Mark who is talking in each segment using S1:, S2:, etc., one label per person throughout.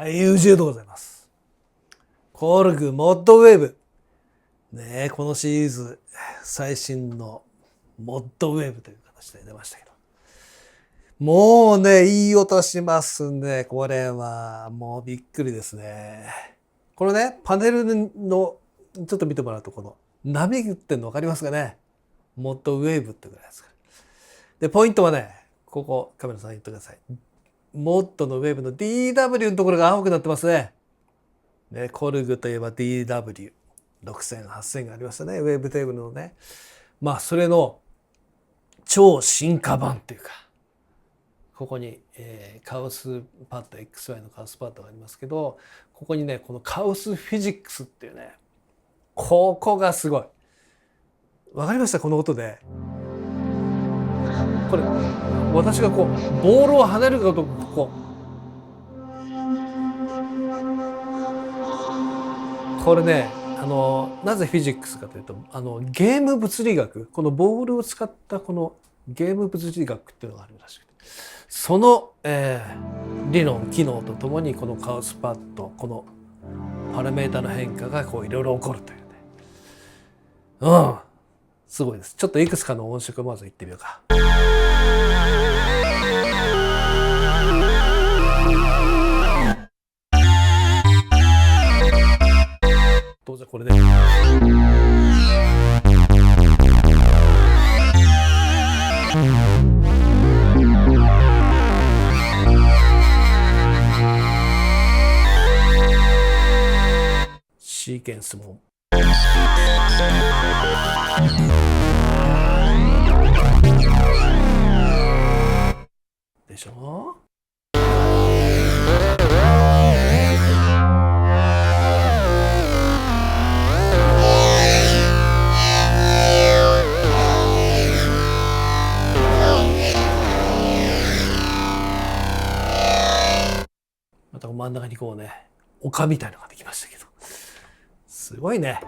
S1: はい、宇宙でございます。コルグモッドウェーブ。ねえ、このシリーズ、最新のモッドウェーブという形で出ましたけど。もうね、いい音しますね。これは、もうびっくりですね。このね、パネルの、ちょっと見てもらうと、この波打ってんの分かりますかね。モッドウェーブってぐらいですから。で、ポイントはね、ここ、カメラさん言ってください。モッドのウェーブの DW のところが青くなってますね。ね、コルグといえば DW。6000、8000がありましたね。ウェーブテーブルのね。まあ、それの超進化版っていうか、ここに、カウスパッド、XY のカウスパッドがありますけど、ここにね、このカウスフィジックスっていうね、ここがすごい。わかりました？この音で。これ、私がこう、ボールを離れるかとこう。これね、なぜフィジックスかというと、ゲーム物理学、このボールを使ったこのゲーム物理学っていうのがあるらしくて、その、理論、機能とともにこのカウスパッド、このパラメータの変化がこういろいろ起こるというね。うん。すごいです。ちょっといくつかの音色をまず言ってみようか。当然これで。シーケンスも。でしょ？また真ん中にこうね、丘みたいなのができましたけど。すごいね。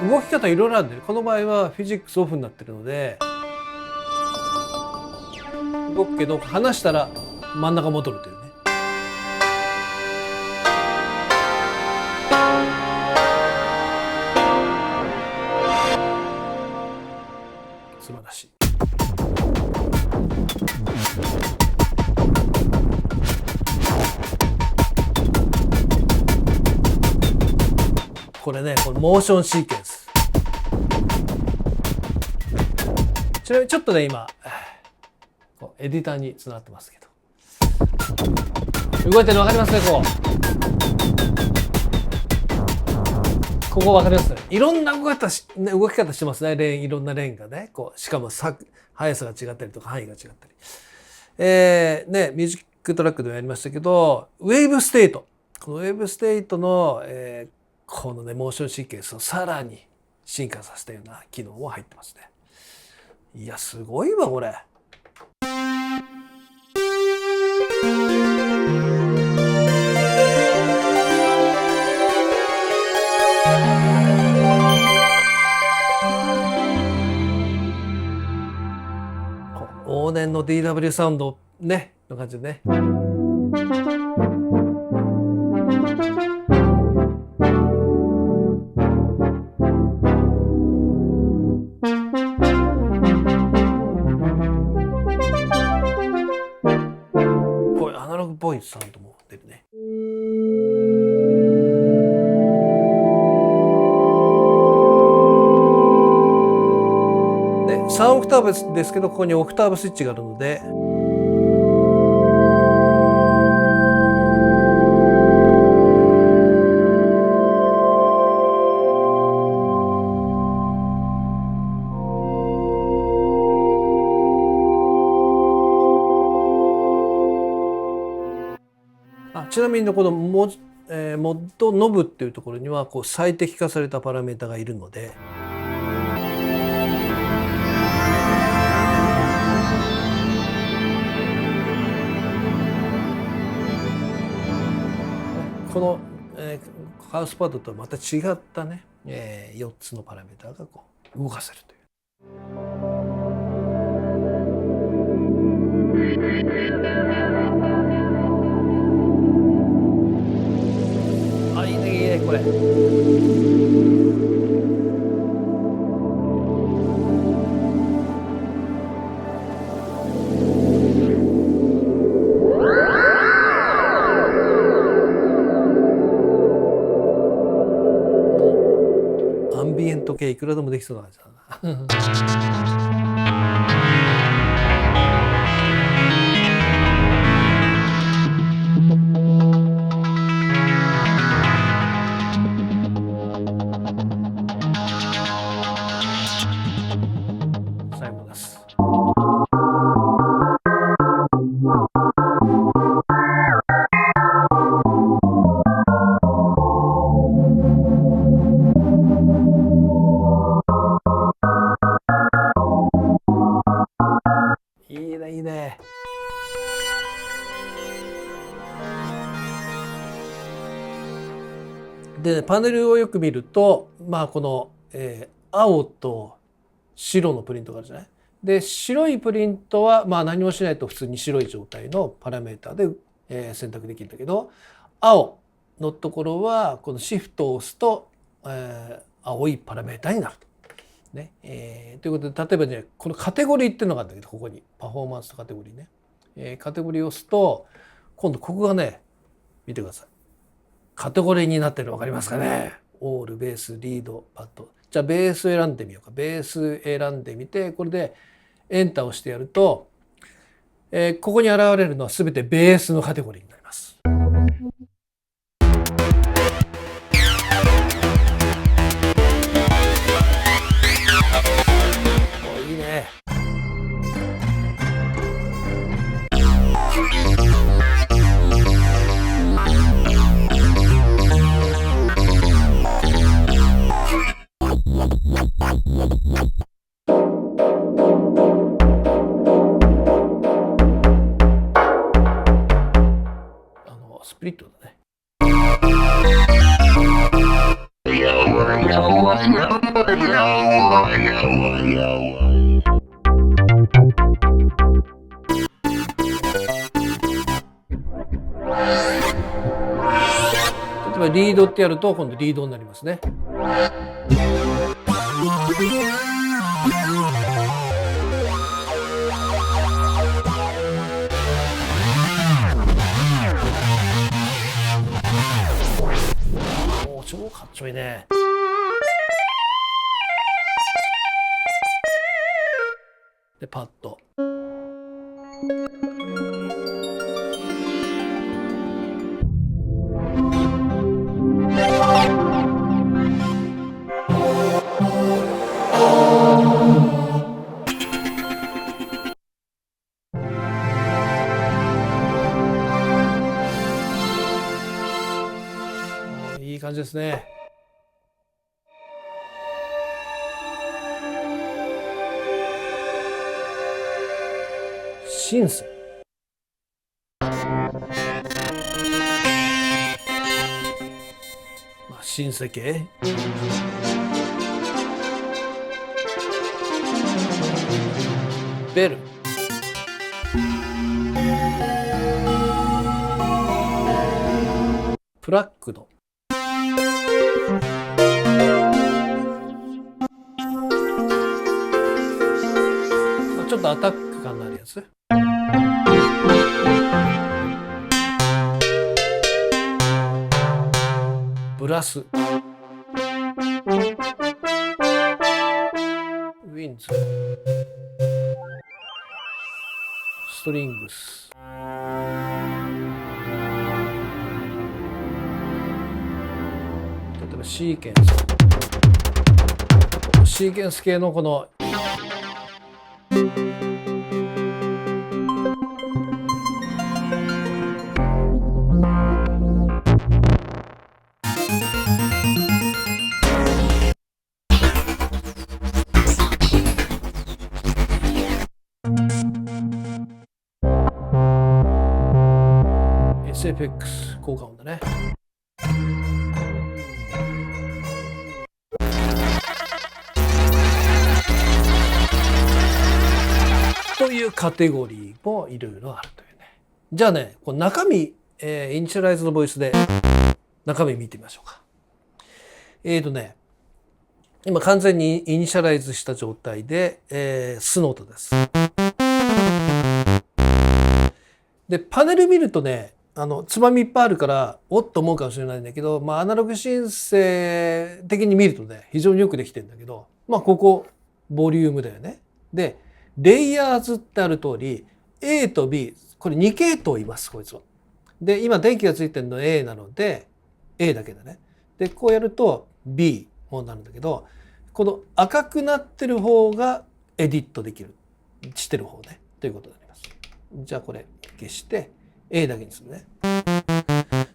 S1: 動き方いろいろあるんで、この場合はフィジックスオフになってるので、動くけど離したら真ん中戻るというね。素晴らしい。これね、このモーションシーケンス。ちなみにちょっとね、今、エディターにつながってますけど。動いてるの分かりますね、ここ分かりますね。いろんな動き方してますね。いろんなレーンがね。しかも速さが違ったりとか範囲が違ったり。ね、ミュージックトラックでもやりましたけど、ウェーブステート。このウェーブステートの、このね、モーションシーケンスをさらに進化させたような機能も入ってますね。いや、すごいわ、これ。往年の DW サウンドね、こんな感じでね。これアナログボイスサウンドも出るね。で3オクターブですけど、ここにオクターブスイッチがあるので、ちなみにこのモッドノブっていうところにはこう最適化されたパラメータがいるので、この、ハウスパッドとはまた違ったね、4つのパラメータがこう動かせるという。あ、いいねいいねこれ。アンビエント系いくらでもできそうな感じだな。最後です。いいねいいね。でパネルをよく見ると、この、青と白のプリントがあるじゃない。で白いプリントは何もしないと普通に白い状態のパラメータで、選択できるんだけど、青のところはこのシフトを押すと、青いパラメータになると。ねということで、例えばねこのカテゴリーっていうのがあるんだけど、ここにパフォーマンスとカテゴリーね、カテゴリーを押すと今度ここがね、見てください。カテゴリーになってるの分かりますかね。オール、ベース、リード、パッド。じゃあベース選んでみようか。ベース選んでみて、これでエンターを押してやると、ここに現れるのは全てベースのカテゴリーになります。いいね。スプリットだね。例えばリードってやると今度リードになりますね。おー、超かっちょいいね。でパッド。いい感じですね。シンセ。シンセ系。ベル。プラックド。ちょっとアタック感のあるやつ。ブラス。ウィンズ。ストリングス。例えばシーケンス。シーケンス系のこのSFX 効果音だね。というカテゴリーもいろいろあるというね。じゃあね、この中身、イニシャライズのボイスで中身見てみましょうか。今完全にイニシャライズした状態で、スノートです。で、パネル見るとね、つまみいっぱいあるからおっと思うかもしれないんだけど、アナログシンセ的に見るとね、非常によくできてるんだけど、ここボリュームだよね。でレイヤーズってある通り A と B、 これ2系統います、こいつは。で今電気がついてるの A なので A だけだね。でこうやると B もなるんだけど、この赤くなってる方がエディットできる、してる方ねということになります。じゃあこれ消して A だけにするね。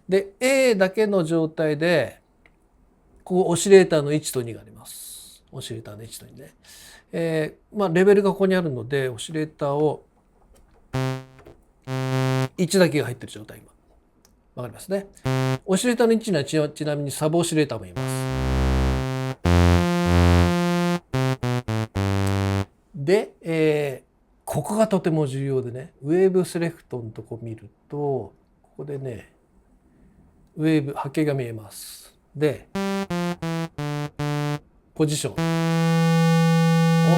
S1: で A だけの状態でここオシレーターの1と2があります。オシレーターの1と2ね。レベルがここにあるのでオシレーターを1だけが入ってる状態、今わかりますね。オシレーターの1にはちなみにサブオシレーターもいます。で、ここがとても重要でね、ウェーブセレクトのとこ見るとここでねウェーブ波形が見えます。でポジション、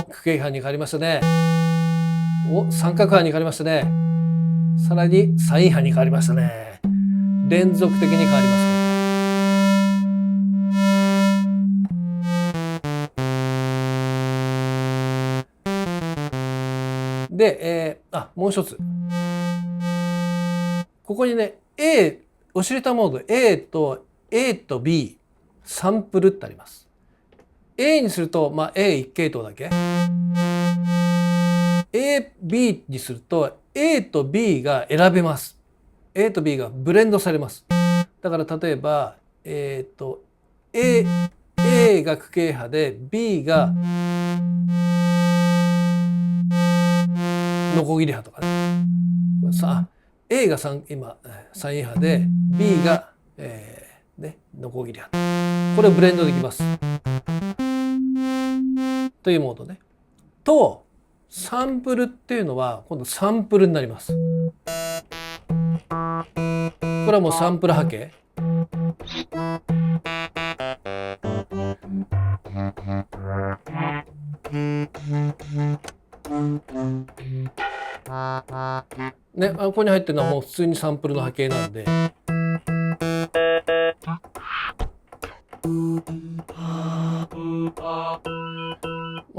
S1: 区形波に変わりましたね。三角波に変わりましたね。さらにサイン波に変わりましたね。連続的に変わります。で、もう一つここにね オシレーターモード A と B サンプルってあります。A にすると、A1 系統だけ。B にすると A と B が選べます。A と B がブレンドされます。だから例えば、A が区形波で B がノコギリ波とかね。A が今サイン波で B が、ノコギリ波。これをブレンドできます。というモードね。とサンプルっていうのは今度サンプルになります。これはもうサンプル波形。ね、ここに入ってるのはもう普通にサンプルの波形なんで。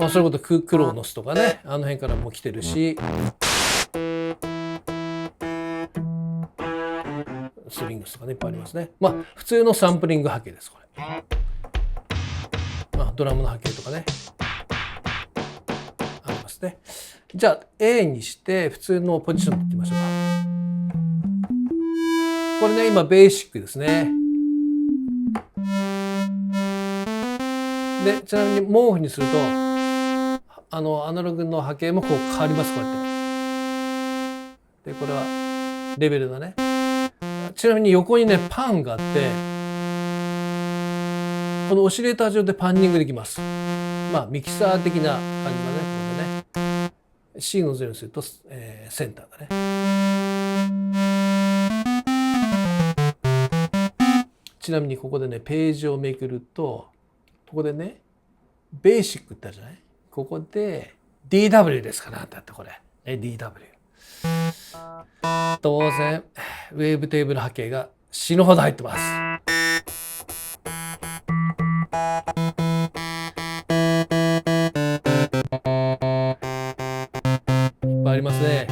S1: そういうことクロノスとかね、あの辺からも来てるし、ストリングスとかねいっぱいありますね。普通のサンプリング波形ですこれ。ドラムの波形とかねありますね。じゃあ A にして普通のポジションでいってみましょうか。これね今ベーシックですね。でちなみにモーフにするとアナログの波形もこう変わります。こうやって。でこれはレベルだね。ちなみに横にねパンがあって、このオシレーター上でパンニングできます。ミキサー的な感じだね。これね C の0にすると、センターだね。ちなみにここでねページをめくるとここでねベーシックってあるじゃない。ここで DW ですかなんてやってこれ、DW。当然ウェーブテーブル波形が死ぬほど入ってます。いっぱいありますね。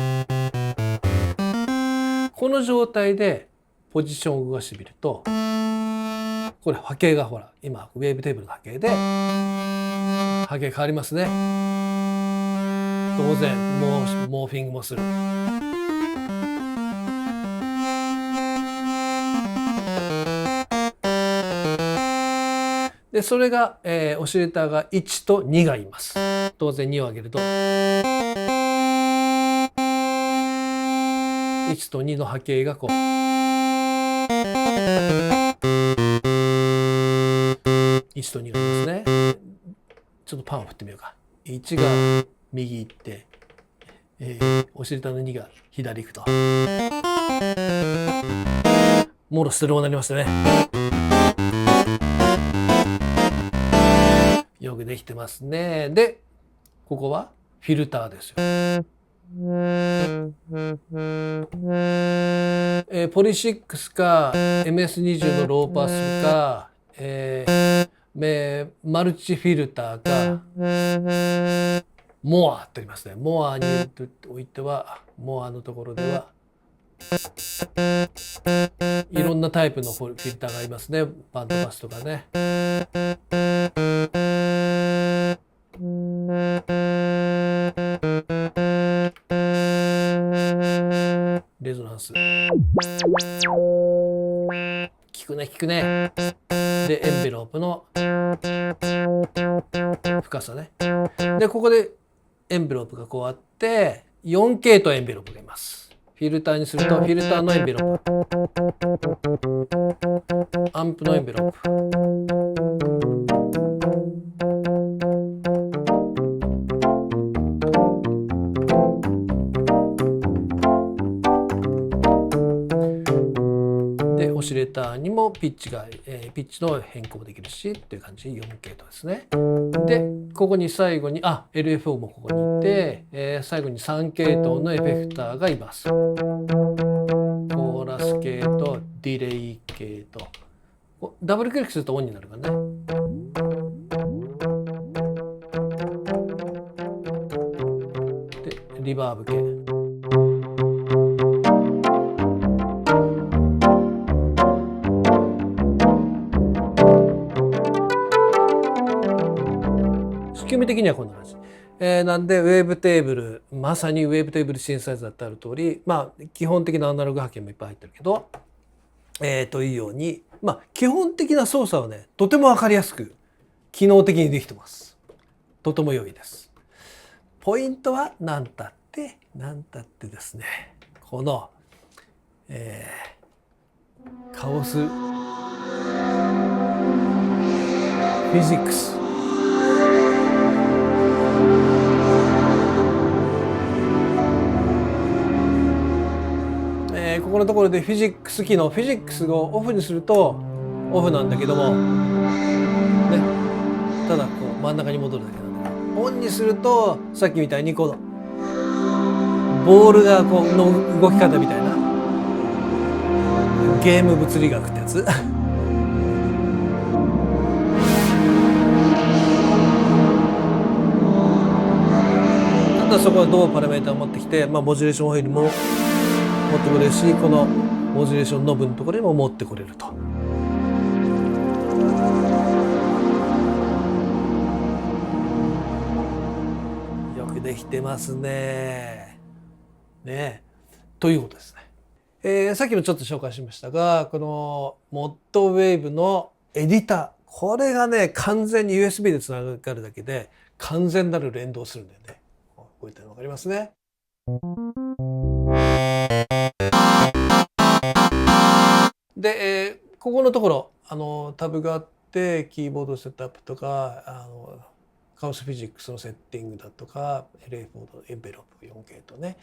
S1: この状態でポジションを動かしてみるとこれ波形がほら今ウェーブテーブルの波形で波形変わりますね。当然モーフィングもする。でそれが、オシレーターが1と2がいます。当然2を上げると1と2の波形がこう1と2がいますね。ちょっとパンを振ってみようか。1が右行って、オシレーターの2が左行くともろステレオになりましたね。よくできてますね。でここはフィルターですよ。ポリ6か MS20 のローパスか、マルチフィルターかモアってありますね。モアにおいてはモアのところではいろんなタイプのフィルターがありますね。バンドパスとかね。レゾナンス効くね効くね。でエンベロープの深さね。でここでエンベロープがこうあって4系統エンベロープがいます。フィルターにするとフィルターのエンベロープ、アンプのエンベロープ、でオシレーターにもピッチの変更できるしっていう感じで4系統ですね。でここに最後にLFO もここにいて、最後に3系統のエフェクターがいます。コーラス系とディレイ系とダブルクリックするとオンになるからね。でリバーブ系。仕組み的にはこんな感じ。なんでウェーブテーブルまさにウェーブテーブルシンサイザーってある通り基本的なアナログ波形もいっぱい入ってるけど、というように基本的な操作はねとても分かりやすく機能的にできてます。とても良いです。ポイントは何たってですねこの、カオスフィジックスここのところでフィジックス機能フィジックスをオフにするとオフなんだけども、ね、ただこう真ん中に戻るだけなんだけどオンにするとさっきみたいにこのボールがこうの動き方みたいなゲーム物理学ってやつあとはそこはどうパラメータを持ってきて、モジュレーションオイルも持ってこれるしこのモジュレーションノブのところにも持ってこれると。よくできてますね。ということですね。さっきもちょっと紹介しましたがこのモッドウェーブのエディターこれがね完全に USB でつながるだけで完全なる連動するんだよね。こういったの分かりますね。で、ここのところタブがあってキーボードセットアップとかカオスフィジックスのセッティングだとか LA ボードエンベロープ 4K とね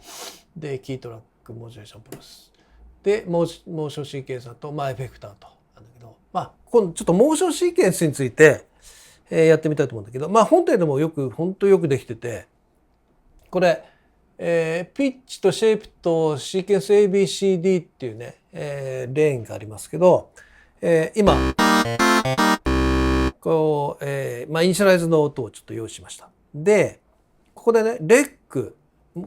S1: でキートラックモジュレーションプロセスでモーションシーケンサーとエフェクターとなんだけど今度ちょっとモーションシーケンスについて、やってみたいと思うんだけど、本体でも本当よくできてて、これ、ピッチとシェイプとシーケンス ABCD っていうね、レーンがありますけど、今、こう、イニシャライズの音をちょっと用意しました。で、ここでね、レック、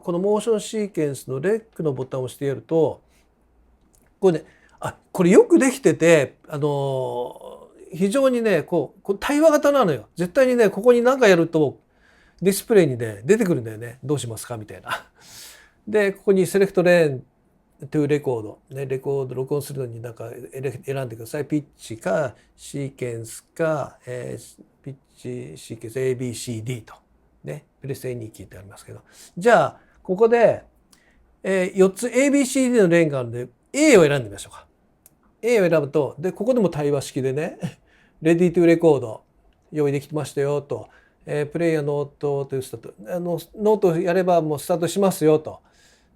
S1: このモーションシーケンスのレックのボタンを押してやると、これね、これよくできてて、非常にね、こう対話型なのよ。絶対にね、ここに何かやると、ディスプレイにね、出てくるんだよね。どうしますかみたいな。で、ここにセレクトレーントゥレコード、ね、レコード、録音するのになんか選んでください。ピッチか、シーケンスか、ピッチ、シーケンス、ABCD と。ね、プレス A にキーってありますけど。じゃあ、ここで、4つ ABCD のレーンがあるので、A を選んでみましょうか。A を選ぶと、で、ここでも対話式でね、レディートゥレコード、用意できてましたよと。プレイヤーノートというスタート。ノートやればもうスタートしますよと。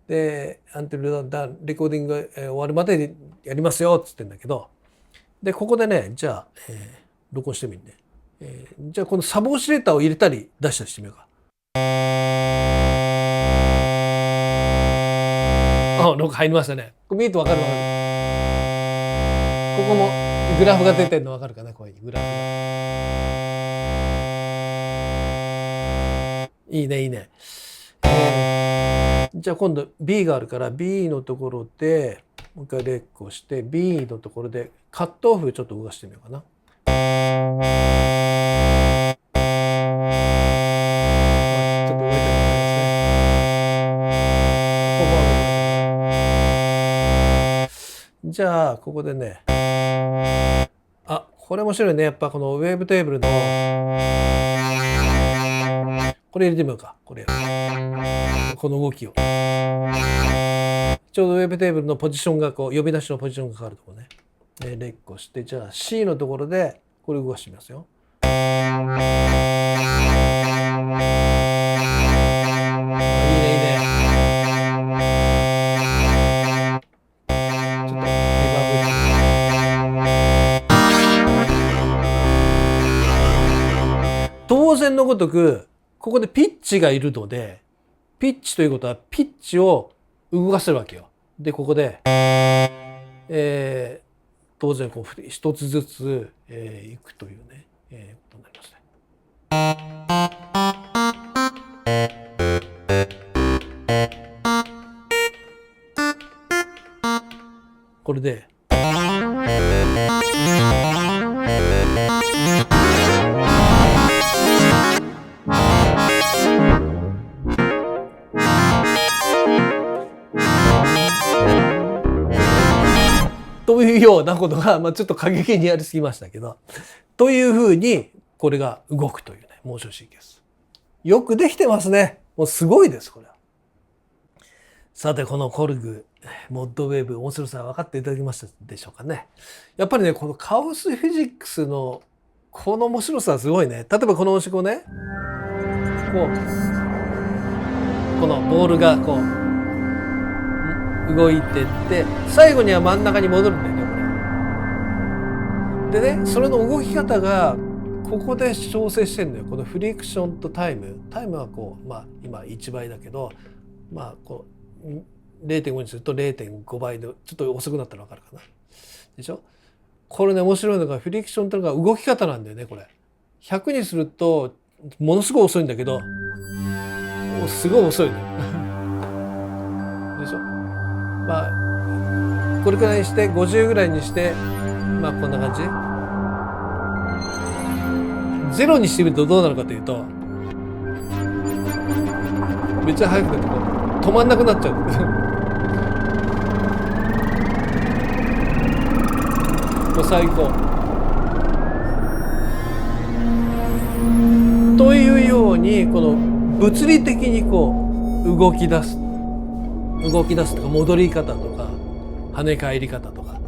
S1: で、until the recording が終わるまでやりますよっつってんだけど、で、ここでね、じゃあ、録音してみるね。じゃあこのサブオシレーターを入れたり出したりしてみようか。録音入りましたね。見ると分かる。ここもグラフが出てるの分かるかな、こういうグラフが。いいね、いいね。じゃあ今度 B があるから B のところでもう一回レックをして B のところでカットオフちょっと動かしてみようかな。ちょっと動いてるんですね。じゃあここでね、これ面白いね。やっぱこのウェーブテーブルのこれ入れてみようか。この動きを。ちょうどウェブテーブルのポジションが呼び出しのポジションがかかるところね。レックをして、じゃあ C のところでこれ動かしてみますよ。いいね、いいね。ちょっとリバーブ。当然のごとく、ここでピッチがいるので、ピッチということはピッチを動かせるわけよ。で、ここで、当然こう一つずつ、いくというね、ことになりますね。これで、というようなことが、ちょっと過激にやりすぎましたけど、というふうにこれが動くというね、モーションシーケンス。よくできてますね。もうすごいです、これは。さて、このコルグ、モッドウェーブ、面白さ分かっていただけましたでしょうかね。やっぱりね、このカオスフィジックスのこの面白さはすごいね。例えばこの音色をね、このボールがこう、動いてって最後には真ん中に戻るんだよね、これ。でね、それの動き方がここで調整してるのよ。このフリクションとタイムはこう今1倍だけど、こう 0.5 にすると 0.5 倍でちょっと遅くなったら分かるかな。でしょ。これね、面白いのがフリクションっていうのが動き方なんだよね、これ。100にするとものすごい遅いんだけど、すごい遅いのよ。でしょ。これくらいにして50ぐらいにしてこんな感じ。ゼロにしてみるとどうなるかというと、めっちゃ速くなって止まんなくなっちゃう。もう最高。というようにこの物理的にこう動き出すとか戻り方とか跳ね返り方とか、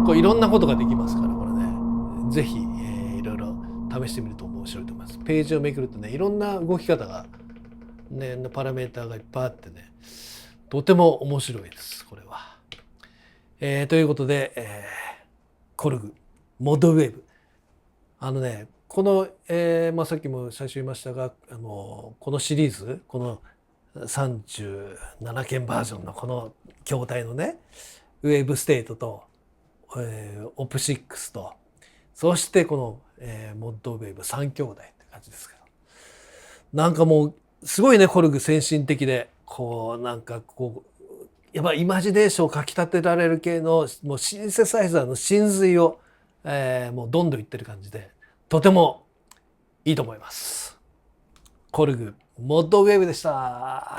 S1: こういろんなことができますから、これねぜひ、いろいろ試してみると面白いと思います。ページをめくるとね、いろんな動き方がね、パラメーターがいっぱいあってね、とても面白いです、これは。ということで、コルグモッドウェーブ、この、さっきも最初言いましたが、このシリーズ、この37件バージョンのこの筐体のね、ウェーブステートと、オプ6と、そしてこの、モッドウェーブ3兄弟って感じですけど、なんかもうすごいね、コルグ先進的で、こうなんかこうやっぱイマジネーションをかきたてられる系のもうシンセサイザーの真髄を、もうどんどんいってる感じで、とてもいいと思います。コルグモッドウェーブでした。